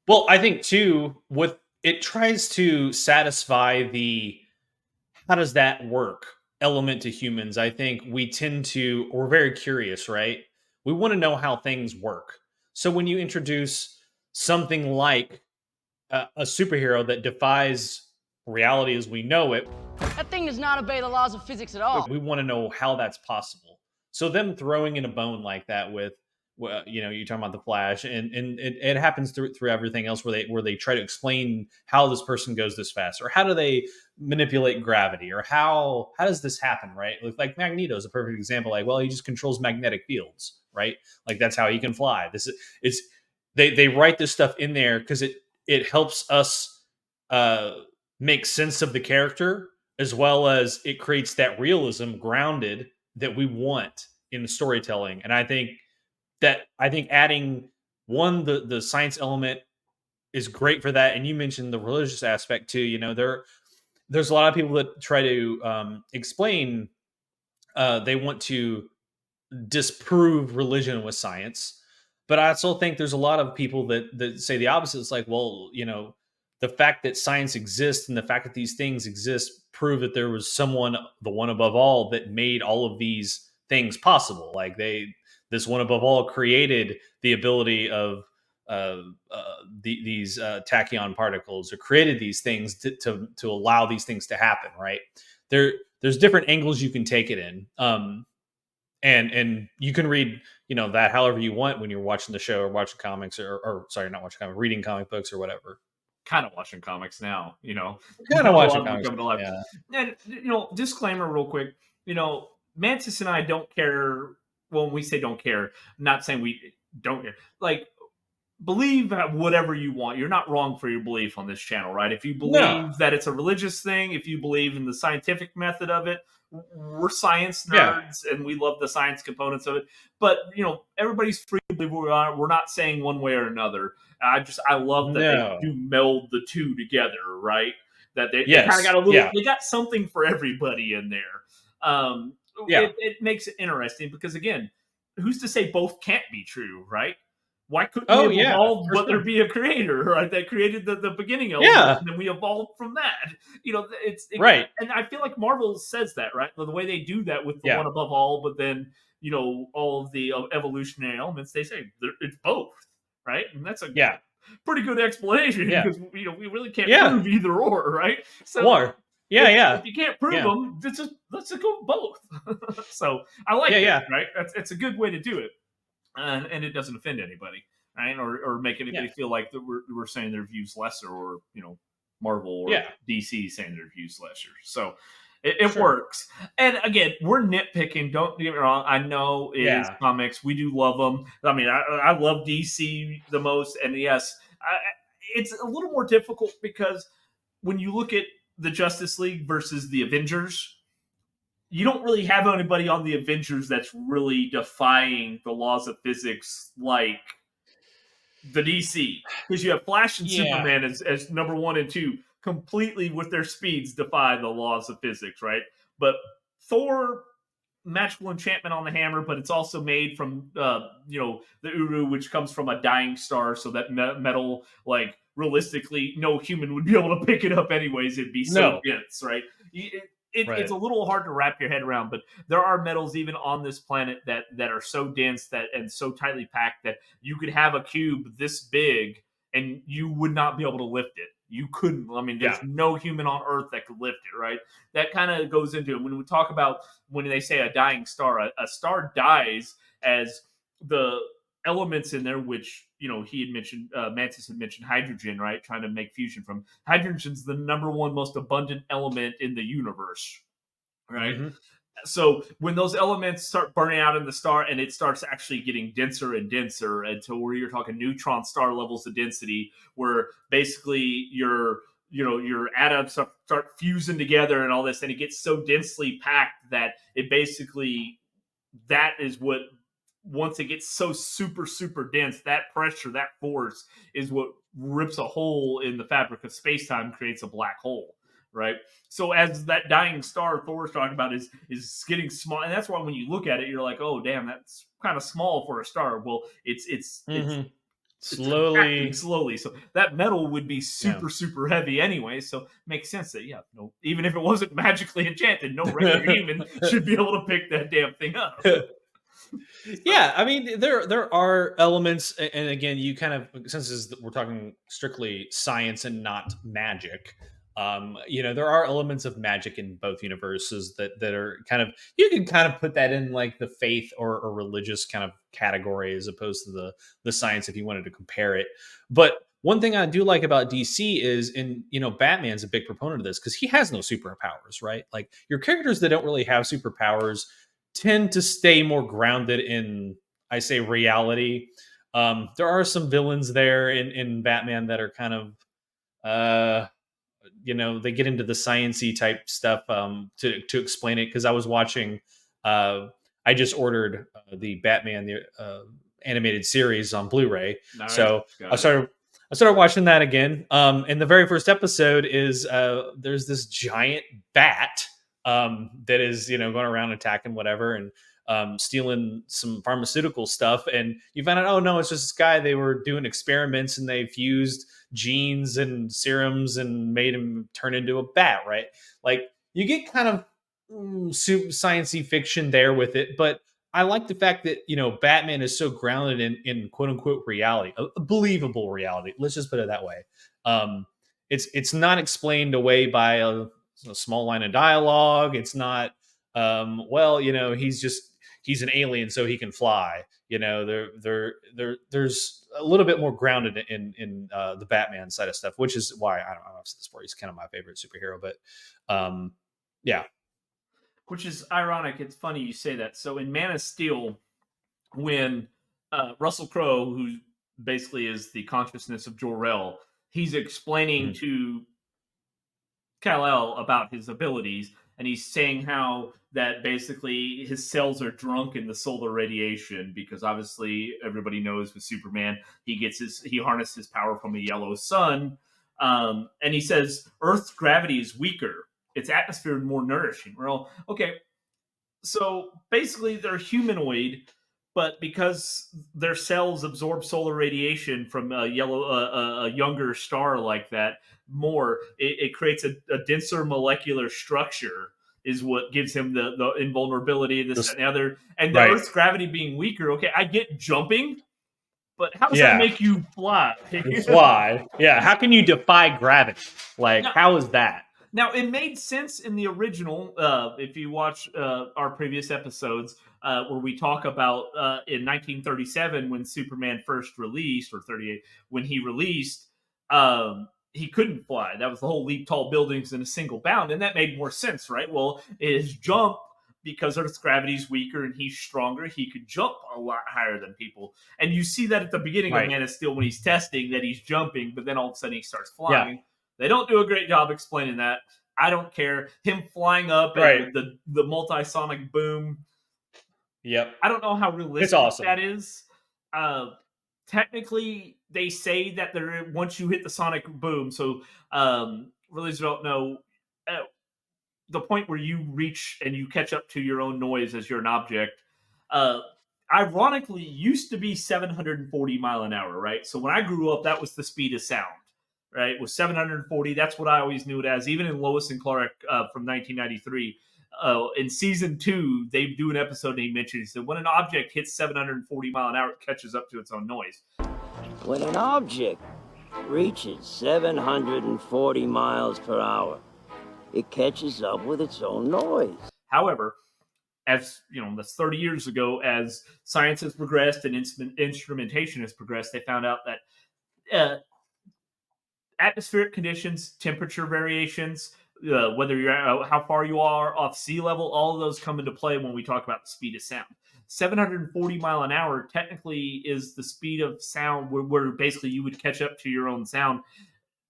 Well, I think too, what it tries to satisfy the how does that work element to humans. I think we tend to, we're very curious, right? We want to know how things work. So when you introduce something like a superhero that defies reality as we know it, That thing does not obey the laws of physics at all. we want to know how that's possible. So them throwing in a bone like that with, you're talking about the Flash, and it happens through everything else where they try to explain how this person goes this fast, or how do they manipulate gravity, or how does this happen, right? Like Magneto is a perfect example. Like, well, he just controls magnetic fields, right? Like that's how he can fly. This is it's they write this stuff in there because it helps us uh, make sense of the character, as well as it creates that realism grounded that we want in the storytelling. And I think adding the science element is great for that. And you mentioned the religious aspect too. There's a lot of people that try to explain, they want to disprove religion with science. But I also think there's a lot of people that say the opposite. It's like, well, the fact that science exists and the fact that these things exist prove that there was someone, the one above all, that made all of these things possible. Like this one above all created the ability of these tachyon particles, or created these things to allow these things to happen. Right there's different angles you can take it in. And you can read that however you want when you're watching the show or watching comics, or sorry, not watching comics, reading comic books or whatever. Kind of watching comics now, Kind a of lot watching of them comics, coming to life. yeah. And disclaimer real quick, Mantis and I don't care. When we say don't care, I'm not saying we don't care. Like, believe whatever you want. You're not wrong for your belief on this channel, right? If you believe that it's a religious thing, if you believe in the scientific method of it, we're science nerds and we love the science components of it. But everybody's free to believe we're not saying one way or another. I love that they do meld the two together, right? That they kind of got a little, they got something for everybody in there. It makes it interesting because, again, who's to say both can't be true, right? Why couldn't we evolve, but there be a creator, right? That created the beginning element, and then we evolved from that. Right. And I feel like Marvel says that, right? The way they do that with the one above all, but then all of the evolutionary elements, they say it's both, right? And that's a pretty good explanation because we really can't prove either or, right? So if you can't prove them, let's just go both. So I like that, right? It's a good way to do it. And it doesn't offend anybody, right? Or make anybody feel like that we're saying their views lesser, or Marvel or DC saying their views lesser. So it works. And again, we're nitpicking. Don't get me wrong. I know it is comics. We do love them. I mean, I love DC the most. And yes, it's a little more difficult because when you look at the Justice League versus the Avengers, you don't really have anybody on the Avengers that's really defying the laws of physics like the DC. Because you have Flash and Superman as number 1 and 2, completely with their speeds defy the laws of physics, right? But Thor, magical enchantment on the hammer, but it's also made from, the Uru, which comes from a dying star, so that metal, like, realistically, no human would be able to pick it up anyways. It'd be so dense, right? It's a little hard to wrap your head around, but there are metals even on this planet that are so dense and so tightly packed that you could have a cube this big and you would not be able to lift it. You couldn't. I mean, there's no human on Earth that could lift it, right? That kind of goes into it. When we talk about when they say a dying star, a star dies as the elements in there, which he had mentioned, Mantis had mentioned hydrogen, right? Trying to make fusion from hydrogen's the number 1 most abundant element in the universe, right? Mm-hmm. So when those elements start burning out in the star and it starts actually getting denser and denser until where you're talking neutron star levels of density, where basically your atoms start fusing together and all this, and it gets so densely packed that it basically, that is what, once it gets so super, super dense, that pressure, that force is what rips a hole in the fabric of space-time, creates a black hole, right? So as that dying star Thor's talking about is getting small, and that's why when you look at it, you're like, oh, damn, that's kind of small for a star. Well, it's It's contracting slowly. slowly. So that metal would be Yeah. super heavy anyway. So it makes sense that even if it wasn't magically enchanted, no regular human should be able to pick that damn thing up. So, Yeah, I mean, there are elements, and again, you kind of, we're talking strictly science and not magic. There are elements of magic in both universes that are kind of, you can kind of put that in like the faith or religious kind of category as opposed to the science if you wanted to compare it. But one thing I do like about DC is, Batman's a big proponent of this because he has no superpowers, right? Like your characters that don't really have superpowers tend to stay more grounded in, I say, reality. There are some villains there in Batman that are kind of, they get into the sciency type stuff to explain it. Because I was watching, I just ordered the Batman animated series on Blu-ray, nice. so I Got it. started. I started watching that again. And the very first episode is there's this giant bat that is going around attacking whatever and stealing some pharmaceutical stuff. And you find out, oh no, it's just this guy. They were doing experiments and they fused genes and serums and made him turn into a bat. Right? Like you get kind of sciencey fiction there with it, but I like the fact that Batman is so grounded in quote unquote reality, a believable reality. Let's just put it that way. It's not explained away by a small line of dialogue. It's not he's an alien so he can fly. There's a little bit more grounded in the Batman side of stuff, which is why I don't know if this he's kind of my favorite superhero. But yeah. Which is ironic. It's funny you say that. So in Man of Steel, when Russell Crowe, who basically is the consciousness of Jor-El, he's explaining to Kal-El about his abilities, and he's saying how that basically his cells are drunk in the solar radiation because obviously everybody knows with Superman he harnesses power from a yellow sun, and he says Earth's gravity is weaker, its atmosphere more nourishing. Well, okay, so basically they're humanoid, but because their cells absorb solar radiation from a younger star like that, it creates a denser molecular structure is what gives him the invulnerability, this and the other. And the Earth's gravity being weaker, okay, I get jumping, but how does that make you fly? Fly. Yeah, how can you defy gravity? Like, how is that? Now, it made sense in the original, if you watch our previous episodes, where we talk about in 1937 when Superman first released, or 38, when he released, he couldn't fly. That was the whole leap tall buildings in a single bound, and that made more sense, right? Well, his jump, because Earth's gravity is weaker and he's stronger, he could jump a lot higher than people. And you see that at the beginning of Man of Steel when he's testing that he's jumping, but then all of a sudden he starts flying. Yeah. They don't do a great job explaining that. I don't care. Him flying up and the multi-sonic boom. Yep. I don't know how realistic that is. Technically, they say that once you hit the sonic boom, so really don't know the point where you reach and you catch up to your own noise as you're an object. Ironically, used to be 740 mile an hour, right? So when I grew up, that was the speed of sound. Right, it was 740. That's what I always knew it as. Even in Lois and Clark from 1993, in season 2, they do an episode and he mentioned, he said, when an object hits 740 mile an hour, it catches up to its own noise. When an object reaches 740 miles per hour, it catches up with its own noise. However, as that's 30 years ago, as science has progressed and instrumentation has progressed, they found out that atmospheric conditions, temperature variations, whether you're how far you are off sea level, all of those come into play when we talk about the speed of sound. 740 mile an hour technically is the speed of sound where basically you would catch up to your own sound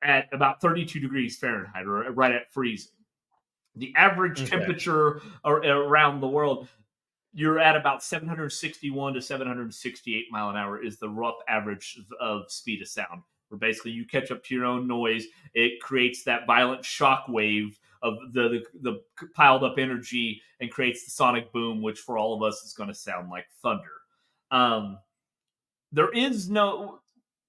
at about 32 degrees Fahrenheit, or right at freezing. The average temperature around the world, you're at about 761 to 768 mile an hour is the rough average of speed of sound. Where basically you catch up to your own noise, it creates that violent shock wave of the piled up energy and creates the sonic boom, which for all of us is going to sound like thunder. There is no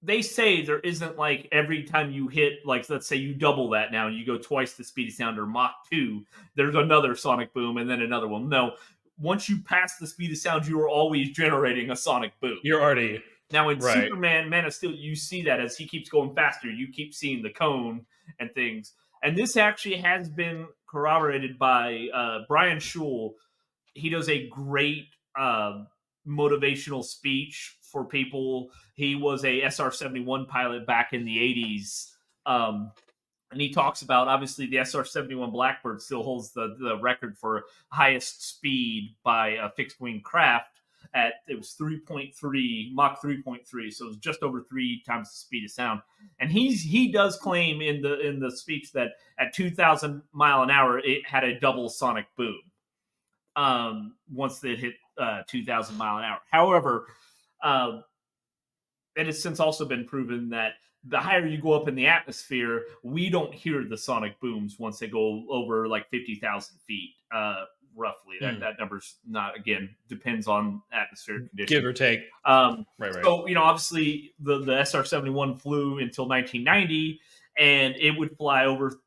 they say there isn't like every time you hit, like let's say you double that now and you go twice the speed of sound or Mach 2, there's another sonic boom and then another one. No, once you pass the speed of sound, you are always generating a sonic boom. You're already now in right. Superman, Man of Steel, you see that as he keeps going faster, you keep seeing the cone and things. And this actually has been corroborated by Brian Schull. He does a great motivational speech for people. He was a SR-71 pilot back in the 80s. And he talks about, obviously, the SR-71 Blackbird still holds the record for highest speed by a fixed-wing craft. It was 3.3, Mach 3.3, so it was just over 3 times the speed of sound. And he does claim in the speech that at 2,000 mile an hour, it had a double sonic boom once it hit 2,000 mile an hour. However, it has since also been proven that the higher you go up in the atmosphere, we don't hear the sonic booms once they go over like 50,000 feet, roughly. That number's not, again, depends on atmospheric conditions. Give or take. Right. So, obviously the SR-71 flew until 1990, and it would fly over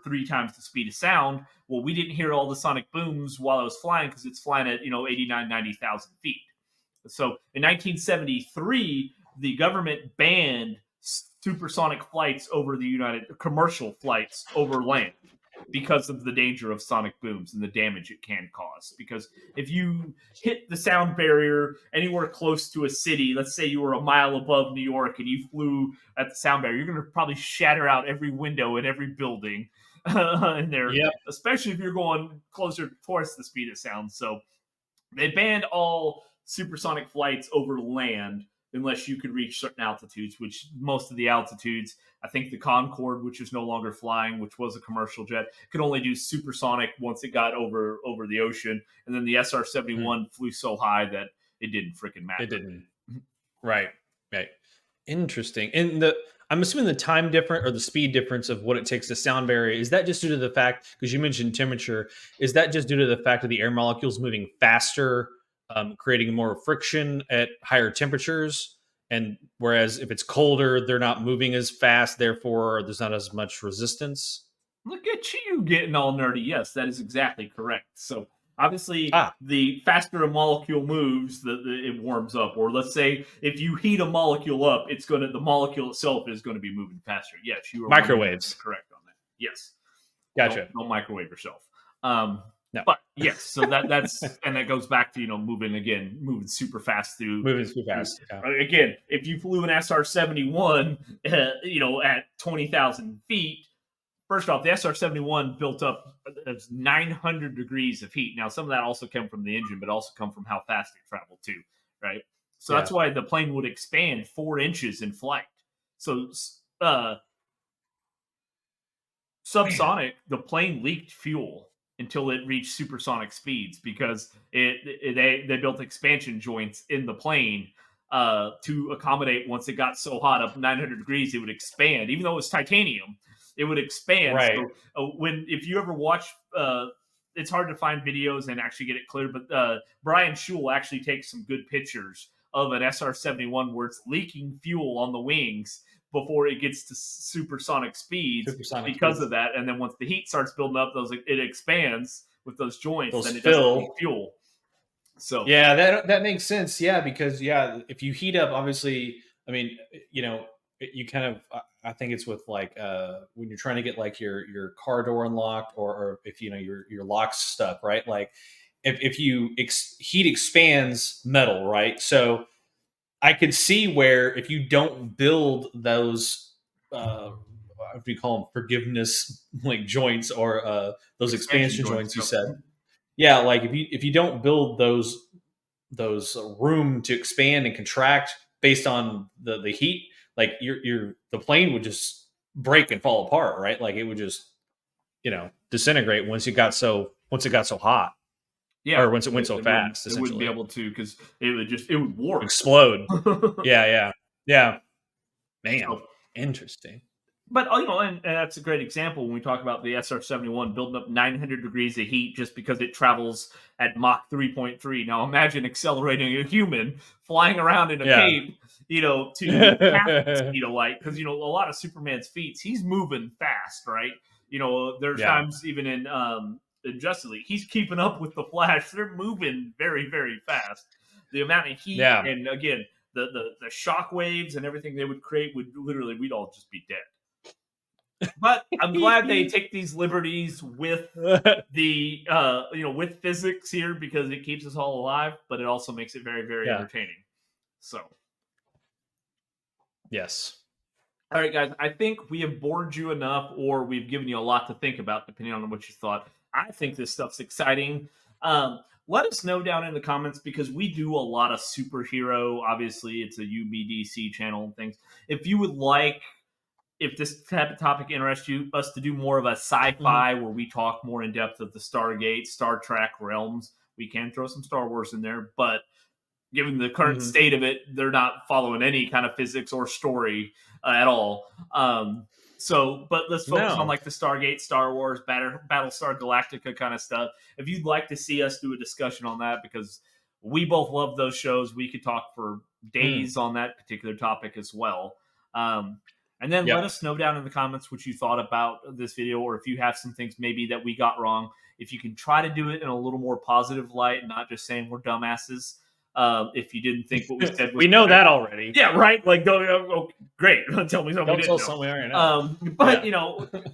3 times the speed of sound. Well, we didn't hear all the sonic booms while it was flying because it's flying at 89, 90,000 feet. So in 1973, the government banned supersonic flights over commercial flights over land because of the danger of sonic booms and the damage it can cause. Because if you hit the sound barrier anywhere close to a city, let's say you were a mile above New York and you flew at the sound barrier, you're going to probably shatter out every window in every building in there, especially if you're going closer towards the speed of sound. So they banned all supersonic flights over land unless you could reach certain altitudes, which most of the altitudes, I think the Concorde, which is no longer flying, which was a commercial jet, could only do supersonic once it got over the ocean. And then the SR-71 flew so high that it didn't freaking matter. It didn't. Right. Interesting. And I'm assuming the time difference or the speed difference of what it takes to sound barrier, is that just due to the fact, because you mentioned temperature, is that just due to the fact of the air molecules moving faster, creating more friction at higher temperatures? And whereas if it's colder, they're not moving as fast, therefore there's not as much resistance. Look at you getting all nerdy. Yes, that is exactly correct. So obviously, the faster a molecule moves, it warms up. Or let's say if you heat a molecule up, the molecule itself is going to be moving faster. Yes, you are microwaves. Correct on that. Yes, gotcha. Don't microwave yourself. No. But yes, so that's and that goes back to moving super fast through. Moving super fast. Yeah. Again, if you flew an SR-71, at 20,000 feet. First off, the SR-71 built up 900 degrees of heat. Now, some of that also came from the engine, but also come from how fast it traveled too, right? So that's why the plane would expand 4 inches in flight. So subsonic, the plane leaked fuel until it reached supersonic speeds because they built expansion joints in the plane to accommodate once it got so hot up 900 degrees, it would expand. Even though it was titanium, it would expand. Right. So if you ever watch, it's hard to find videos and actually get it clear, but Brian Schull actually takes some good pictures of an SR-71 where it's leaking fuel on the wings before it gets to supersonic speeds because of that. And then once the heat starts building up, it expands with those joints, then it doesn't leak fuel. So yeah, that makes sense. Yeah, because if you heat up, obviously, I mean, you kind of, I think it's with like when you're trying to get like your car door unlocked, or if your lock's stuck, right? Like if you heat expands metal, right? So I could see where if you don't build those, what do you call them, forgiveness like joints or those expansion joints you said. Yeah, like if you don't build those room to expand and contract based on the heat, like the plane would just break and fall apart, right? Like it would just disintegrate once it got so hot. Yeah, or once it went so fast. It wouldn't be able to because it would warp, explode. Yeah. Man, interesting. But and that's a great example when we talk about the SR-71 building up 900 degrees of heat just because it travels at Mach 3.3. Now imagine accelerating a human flying around in a Yeah. cape, to half the speed of light, because a lot of Superman's feats, he's moving fast, right? There's Yeah. times even in Justice League, he's keeping up with the Flash. They're moving very, very fast. The amount of heat, Yeah. and again, the shock waves and everything they would create would literally, we'd all just be dead. But I'm glad they take these liberties with the with physics here, because it keeps us all alive, but it also makes it very, very Yeah. entertaining. So, Yes. all right, guys, I think we have bored you enough, or we've given you a lot to think about, depending on what you thought. I think this stuff's exciting. Let us know down in the comments, because we do a lot of superhero. Obviously, it's a UBDC channel and things. If you would like, if this type of topic interests you, us to do more of a sci-fi where we talk more in depth of the Stargate, Star Trek realms, we can throw some Star Wars in there, but given the current state of it, they're not following any kind of physics or story at all. But let's focus on like the Stargate, Star Wars, Battlestar Galactica kind of stuff. If you'd like to see us do a discussion on that, because we both love those shows, we could talk for days on that particular topic as well. And then let us know down in the comments what you thought about this video, or if you have some things maybe that we got wrong. If you can try to do it in a little more positive light, and not just saying we're dumbasses. If you didn't think what we said was we know that already. Yeah, right? Like, great. Tell me something Don't we tell didn't something we already know. know. But,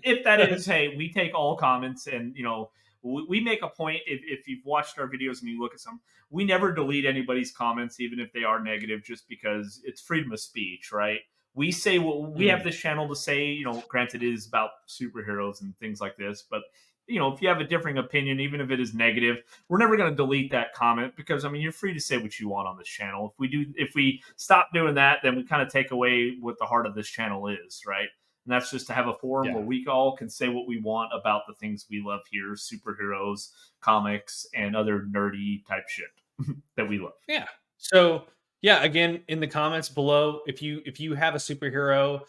if that is, hey, we take all comments, and, we make a point, if you've watched our videos and you look at some, we never delete anybody's comments, even if they are negative, just because it's freedom of speech, right? We say what we have this channel to say, granted it is about superheroes and things like this, but if you have a differing opinion, even if it is negative, we're never going to delete that comment, because you're free to say what you want on this channel. If we stop doing that, then we kind of take away what the heart of this channel is, right? And that's just to have a forum where we all can say what we want about the things we love here, superheroes, comics, and other nerdy type shit that we love. Yeah. So again, in the comments below, if you have a superhero,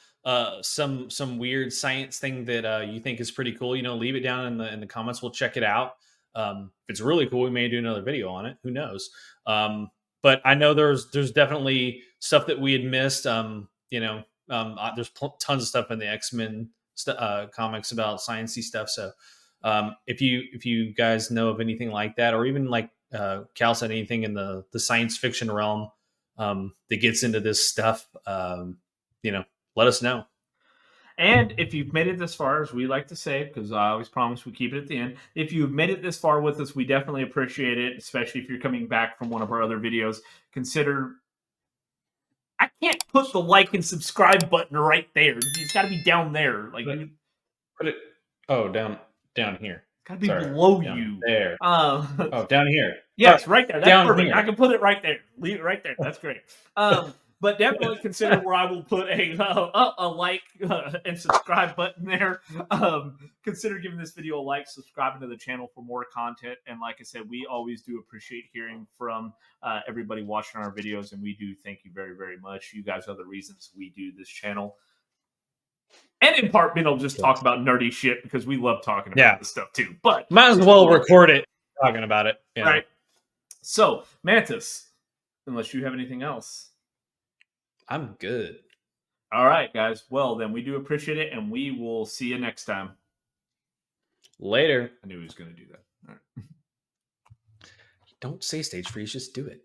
some weird science thing that you think is pretty cool, leave it down in the comments. We'll check it out. If it's really cool, we may do another video on it. Who knows? But I know there's definitely stuff that we had missed. There's tons of stuff in the X-Men comics about sciencey stuff. So if you guys know of anything like that, or even like Cal said, anything in the science fiction realm that gets into this stuff, let us know. And if you've made it this far, as we like to say, because I always promise we keep it at the end, if you've made it this far with us, we definitely appreciate it, especially if you're coming back from one of our other videos. Consider... I can't put the like and subscribe button right there. It's got to be down there. Like, put it... down here. It's got to be below you. There. Down here. Yes, right there. That's down perfect. here. I can put it right there. Leave it right there. That's great. But definitely consider where I will put a like and subscribe button there. Consider giving this video a like, subscribing to the channel for more content. And like I said, we always do appreciate hearing from everybody watching our videos, and we do thank you very, very much. You guys are the reasons we do this channel. And in part, just talk about nerdy shit, because we love talking about this stuff too. But might as well record it talking about it. Right. So, Mantis, unless you have anything else. I'm good. All right, guys. Well, then we do appreciate it, and we will see you next time. Later. I knew he was going to do that. All right. Don't say stage freeze, just do it.